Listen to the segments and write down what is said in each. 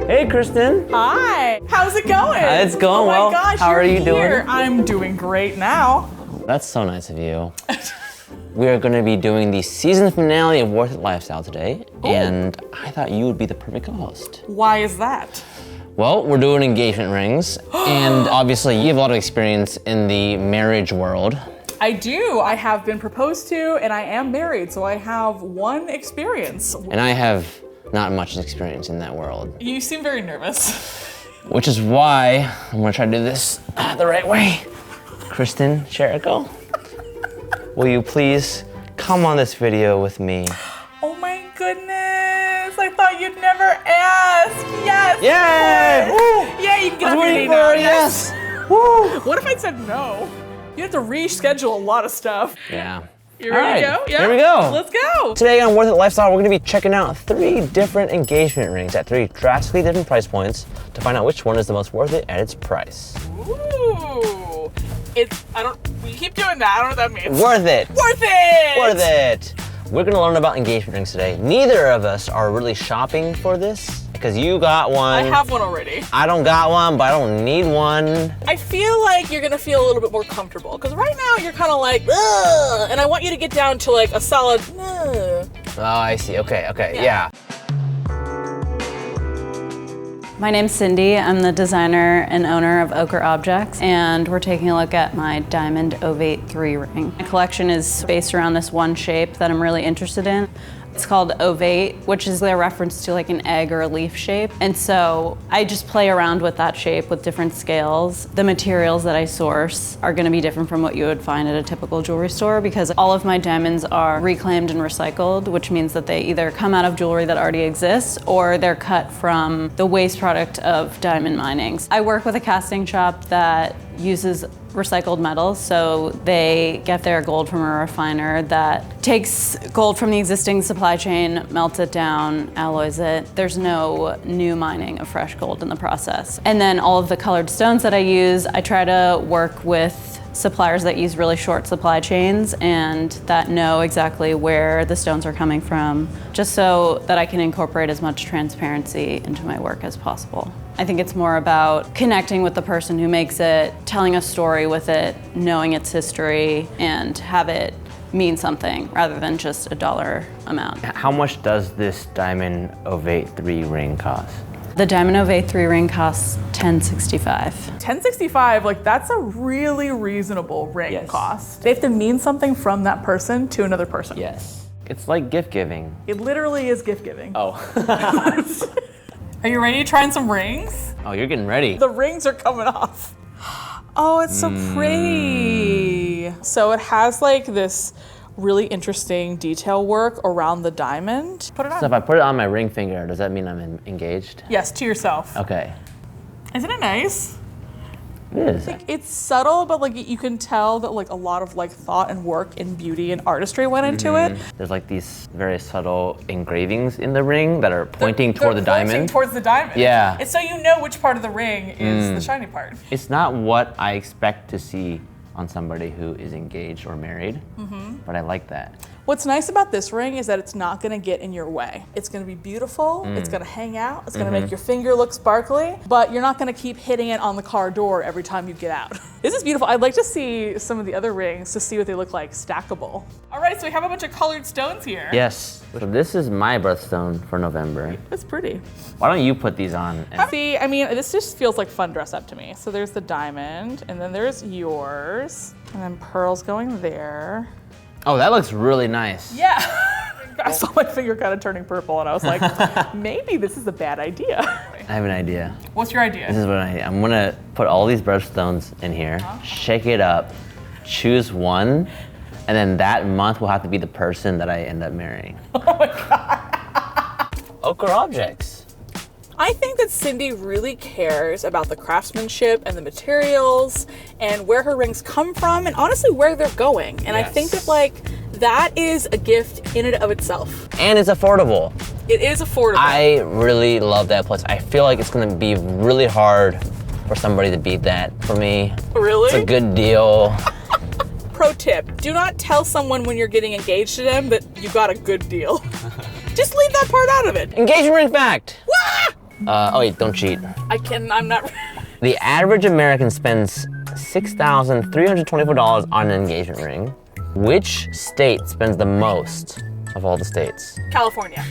Hey, Kristen. Hi. How's it going? It's going well. Oh my gosh, How are you doing? I'm doing great now. That's so nice of you. We are going to be doing the season finale of Worth It Lifestyle today, and I thought you would be the perfect co-host. Why is that? Well, we're doing engagement rings, and obviously you have a lot of experience in the marriage world. I do. I have been proposed to, and I am married, so I have one experience. And I have not much experience in that world. You seem very nervous. Which is why I'm gonna try to do this the right way. Kristen Sherrico, will you please come on this video with me? Oh my goodness, I thought you'd never ask. Yes. Yay! Woo! Yeah, you can get I was up waiting here now. for it, yes! Woo! What if I said no? You have to reschedule a lot of stuff. Yeah. You ready to go? Yeah. Here we go. Let's go. Today on Worth It Lifestyle, we're gonna be checking out 3 different engagement rings at 3 drastically different price points to find out which one is the most worth it at its price. Ooh. We keep doing that. I don't know what that means. Worth it. Worth it. Worth it. We're gonna learn about engagement rings today. Neither of us are really shopping for this because you got one. I have one already. I don't got one, but I don't need one. I feel like you're gonna feel a little bit more comfortable because right now you're kind of like, ugh, and I want you to get down to like a solid, ugh. Oh, I see. Okay, yeah. My name's Cindy. I'm the designer and owner of Ochre Objects, and we're taking a look at my Diamond Ovate 3 ring. My collection is based around this one shape that I'm really interested in. It's called Ovate, which is a reference to like an egg or a leaf shape. And so I just play around with that shape with different scales. The materials that I source are gonna be different from what you would find at a typical jewelry store because all of my diamonds are reclaimed and recycled, which means that they either come out of jewelry that already exists or they're cut from the waste product of diamond mining. I work with a casting shop that uses recycled metals, so they get their gold from a refiner that takes gold from the existing supply chain, melts it down, alloys it. There's no new mining of fresh gold in the process. And then all of the colored stones that I use, I try to work with suppliers that use really short supply chains and that know exactly where the stones are coming from, just so that I can incorporate as much transparency into my work as possible. I think it's more about connecting with the person who makes it, telling a story with it, knowing its history, and have it mean something rather than just a dollar amount. How much does this Diamond Ovate 3 ring cost? The Diamond Ovate 3 ring costs $10.65. $10.65, like that's a really reasonable ring cost. They have to mean something from that person to another person. Yes. It's like gift giving. It literally is gift giving. Oh. Are you ready to try on some rings? Oh, you're getting ready. The rings are coming off. Oh, it's so pretty. So it has like this really interesting detail work around the diamond. Put it on. So if I put it on my ring finger, does that mean I'm engaged? Yes, to yourself. Okay. Isn't it nice? It is. Like, it's subtle, but like you can tell that like a lot of like thought and work and beauty and artistry went into it. There's like these very subtle engravings in the ring that are pointing toward the diamond. Pointing towards the diamond. Yeah. And so you know which part of the ring is the shiny part. It's not what I expect to see on somebody who is engaged or married, but I like that. What's nice about this ring is that it's not gonna get in your way. It's gonna be beautiful, it's gonna hang out, it's gonna make your finger look sparkly, but you're not gonna keep hitting it on the car door every time you get out. This is beautiful. I'd like to see some of the other rings to see what they look like stackable. All right, so we have a bunch of colored stones here. Yes, so this is my birthstone for November. That's pretty. Why don't you put these on? See, I mean, this just feels like fun dress up to me. So there's the diamond, and then there's yours, and then pearls going there. Oh, that looks really nice. Yeah. I saw my finger kind of turning purple and I was like, maybe this is a bad idea. I have an idea. What's your idea? This is what I'm gonna put all these birthstones in here, shake it up, choose one, and then that month will have to be the person that I end up marrying. Oh my God. Ochre Objects. I think that Cindy really cares about the craftsmanship and the materials and where her rings come from and honestly where they're going. And I think that like that is a gift in and of itself. And it's affordable. It is affordable. I really love that plus I feel like it's gonna be really hard for somebody to beat that for me. Really? It's a good deal. Pro tip, do not tell someone when you're getting engaged to them that you got a good deal. Just leave that part out of it. Engagement ring fact. Wah! Oh wait, don't cheat. I'm not. The average American spends $6,324 on an engagement ring. Which state spends the most of all the states? California.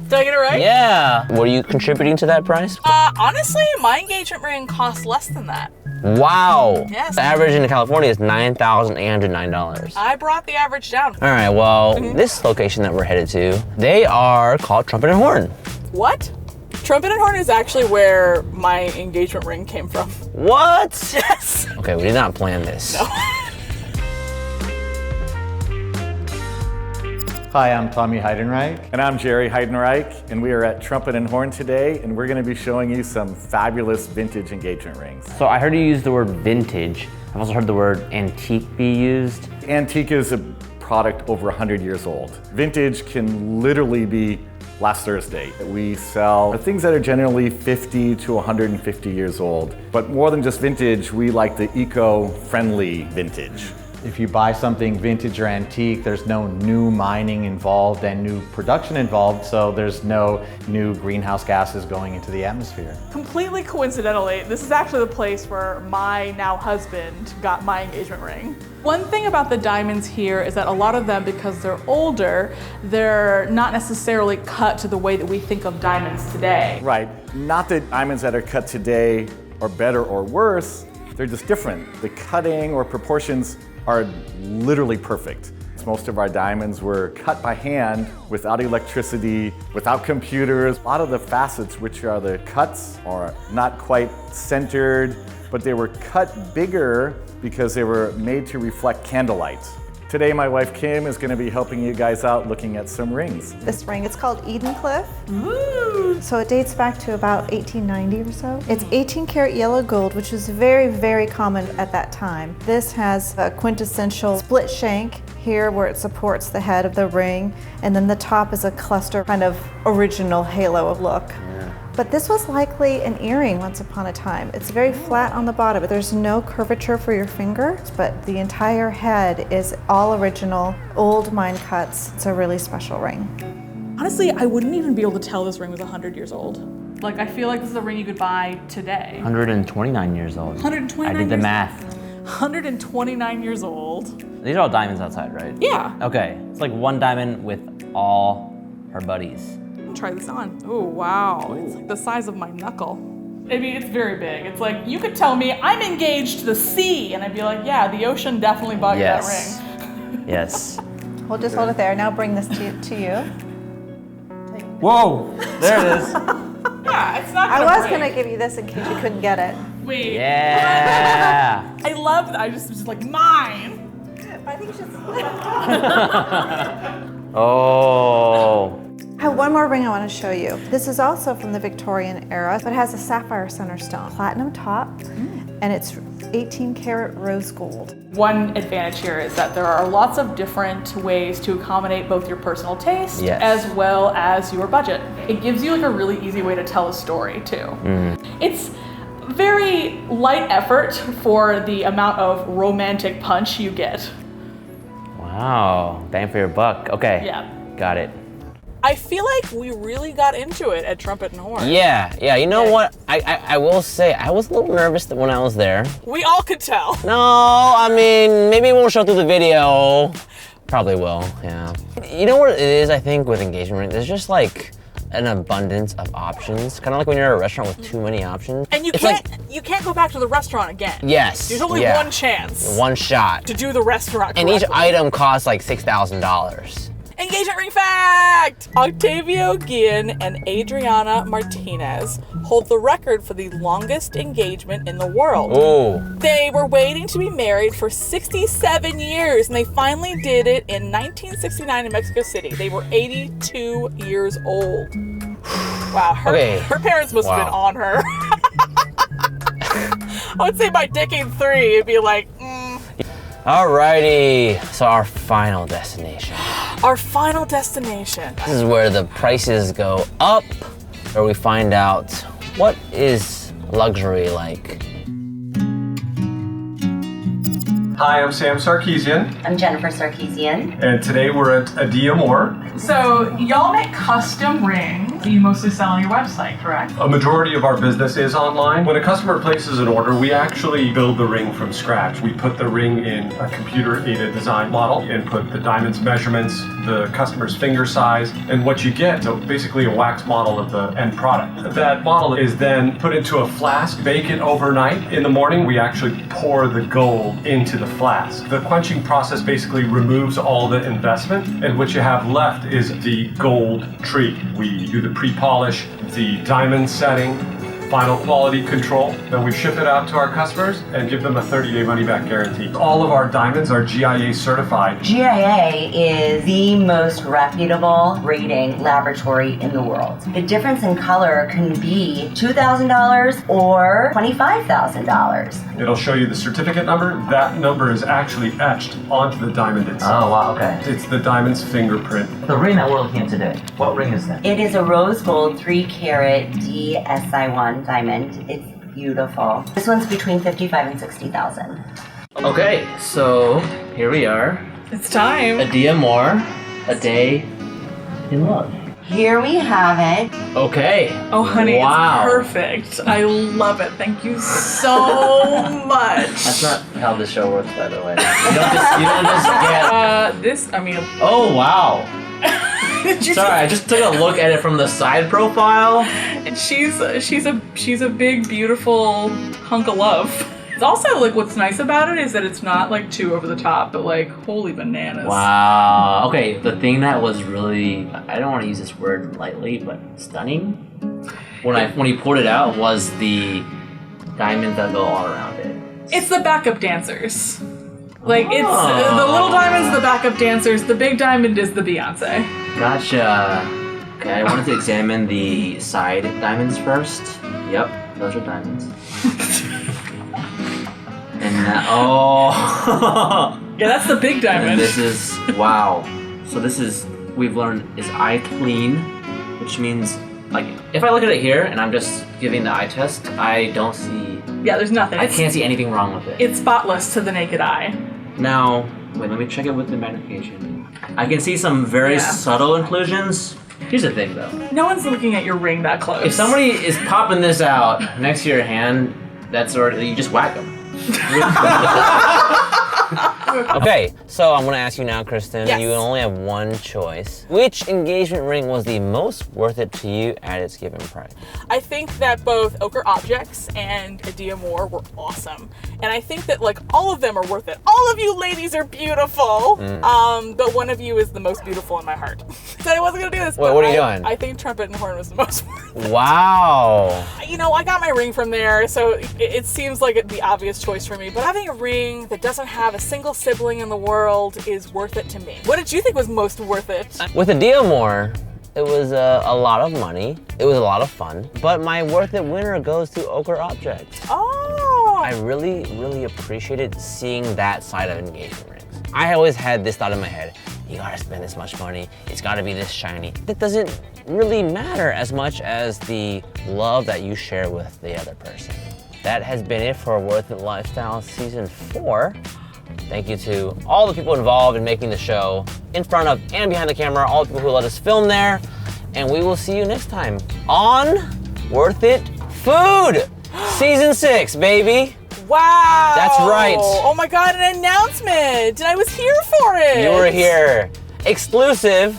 Did I get it right? Yeah. What are you contributing to that price? Honestly, my engagement ring costs less than that. Wow. Yes. The average in California is $9,809. I brought the average down. All right, well, this location that we're headed to, they are called Trumpet and Horn. What? Trumpet and Horn is actually where my engagement ring came from. What? Yes. Okay, we did not plan this. No. Hi, I'm Tommy Heidenreich. And I'm Jerry Heidenreich, and we are at Trumpet and Horn today, and we're going to be showing you some fabulous vintage engagement rings. So I heard you use the word vintage. I've also heard the word antique be used. Antique is a product over 100 years old. Vintage can literally be last Thursday. We sell things that are generally 50 to 150 years old. But more than just vintage, we like the eco-friendly vintage. If you buy something vintage or antique, there's no new mining involved and new production involved, so there's no new greenhouse gases going into the atmosphere. Completely coincidentally, this is actually the place where my now husband got my engagement ring. One thing about the diamonds here is that a lot of them, because they're older, they're not necessarily cut to the way that we think of diamonds today. Right. Not that diamonds that are cut today are better or worse, they're just different. The cutting or proportions are literally perfect. Most of our diamonds were cut by hand without electricity, without computers. A lot of the facets, which are the cuts, are not quite centered, but they were cut bigger because they were made to reflect candlelight. Today, my wife Kim is going to be helping you guys out looking at some rings. This ring, it's called Eden Cliff. Ooh. So it dates back to about 1890 or so. It's 18 karat yellow gold, which was very, very common at that time. This has a quintessential split shank here where it supports the head of the ring, and then the top is a cluster kind of original halo of look. But this was likely an earring once upon a time. It's very flat on the bottom, but there's no curvature for your finger, but the entire head is all original, old mine cuts. It's a really special ring. Honestly, I wouldn't even be able to tell this ring was 100 years old. Like, I feel like this is a ring you could buy today. 129 years old. 129 I did the years math. 129 years old. These are all diamonds outside, right? Yeah. Okay, it's like one diamond with all her buddies. Try this on. Oh, wow. It's like the size of my knuckle. I mean, it's very big. It's like, you could tell me I'm engaged to the sea, and I'd be like, yeah, the ocean definitely bought you that ring. Yes. We'll just hold it there. Now bring this to you. Whoa, there it is. Yeah, it's not I gonna was break. gonna give you this in case you couldn't get it. Wait. Yeah. I love that. I just was just like, mine. I think you should. Oh. I have one more ring I want to show you. This is also from the Victorian era, but it has a sapphire center stone, platinum top, and it's 18 karat rose gold. One advantage here is that there are lots of different ways to accommodate both your personal taste Yes. as well as your budget. It gives you like a really easy way to tell a story too. It's very light effort for the amount of romantic punch you get. Wow. Bang for your buck. Okay. Yeah. Got it. I feel like we really got into it at Trumpet and Horn. Yeah. You know what? I will say, I was a little nervous when I was there. We all could tell. No, I mean, maybe it won't show through the video. Probably will, yeah. You know what it is, I think, with engagement rings? There's just like an abundance of options. Kind of like when you're at a restaurant with too many options. And you It's can't go back to the restaurant again. Yes. There's only one chance One shot. to do the restaurant And each correctly. item costs like $6,000. Engagement ring fact! Octavio Guillen and Adriana Martinez hold the record for the longest engagement in the world. Ooh. They were waiting to be married for 67 years, and they finally did it in 1969 in Mexico City. They were 82 years old. Wow, her parents must have been Wow. on her. I would say by decade 3, it'd be like, Alrighty, so our final destination. Our final destination. This is where the prices go up, where we find out what is luxury like. Hi, I'm Sam Sarkisian, I'm Jennifer Sarkisian. and today we're at Adia Moore. So y'all make custom rings that you mostly sell on your website, correct? A majority of our business is online. When a customer places an order, we actually build the ring from scratch. We put the ring in a computer-aided design model, input the diamond's measurements, the customer's finger size, and what you get is basically a wax model of the end product. That model is then put into a flask, bake it overnight. In the morning, we actually pour the gold into the flask. The quenching process basically removes all the investment, and what you have left is the gold tree. We do the pre-polish, the diamond setting, final quality control, then we ship it out to our customers and give them a 30-day money-back guarantee. All of our diamonds are GIA certified. GIA is the most reputable rating laboratory in the world. The difference in color can be $2,000 or $25,000. It'll show you the certificate number. That number is actually etched onto the diamond itself. Oh, wow, okay. It's the diamond's fingerprint. The ring that we're looking at today, what ring is that? It is a rose gold 3-carat DSI1 diamond. It's beautiful. This one's between $55,000 and $60,000. Okay, so here we are. It's time. Adia Moore, a day in love. Here we have it. Okay. Oh, honey, Wow. it's perfect. I love it. Thank you so much. That's not how the show works, by the way. You don't just get. This, I mean, Oh, wow. Sorry, I just took a look at it from the side profile. she's a big, beautiful hunk of love. It's also like what's nice about it is that it's not like too over the top, but like holy bananas. Wow. Okay, the thing that was really, I don't want to use this word lightly, but stunning, when he pulled it out was the diamonds that go all around it. It's the backup dancers. Like it's the little diamond's the backup dancers. The big diamond is the Beyonce. Gotcha. Okay, I wanted to examine the side diamonds first. Yep, those are diamonds. And Yeah, that's the big diamond. and this is, wow. So this is, we've learned, is eye clean, which means, like, if I look at it here and I'm just giving the eye test, I don't see, Yeah, there's nothing. I can't see anything wrong with it. It's spotless to the naked eye. Now, wait, let me check it with the magnification. I can see some very subtle inclusions. Here's the thing, though. No one's looking at your ring that close. If somebody is popping this out next to your hand, that's already, you just whack them. Okay, so I'm gonna ask you now, Kristen. Yes. You only have one choice. Which engagement ring was the most worth it to you at its given price? I think that both Ochre Objects and Adia Moore were awesome. And I think that like all of them are worth it. All of you ladies are beautiful. But one of you is the most beautiful in my heart. Said I wasn't gonna do this. Wait, but what are you doing? I think Trumpet and Horn was the most worth it. Wow. You know, I got my ring from there, so it seems like the obvious choice for me. But having a ring that doesn't have a single sibling in the world is worth it to me. What did you think was most worth it? With Adia Moore, it was a lot of money. It was a lot of fun. But my worth it winner goes to Ochre Objects. Oh. I really, really appreciated seeing that side of engagement rings. I always had this thought in my head, you gotta spend this much money, it's gotta be this shiny. That doesn't really matter as much as the love that you share with the other person. That has been it for Worth It Lifestyle Season 4. Thank you to all the people involved in making the show, in front of and behind the camera, all the people who let us film there. And we will see you next time on Worth It Food, Season 6, baby. Wow. That's right. Oh my God, an announcement. And I was here for it. You were here. Exclusive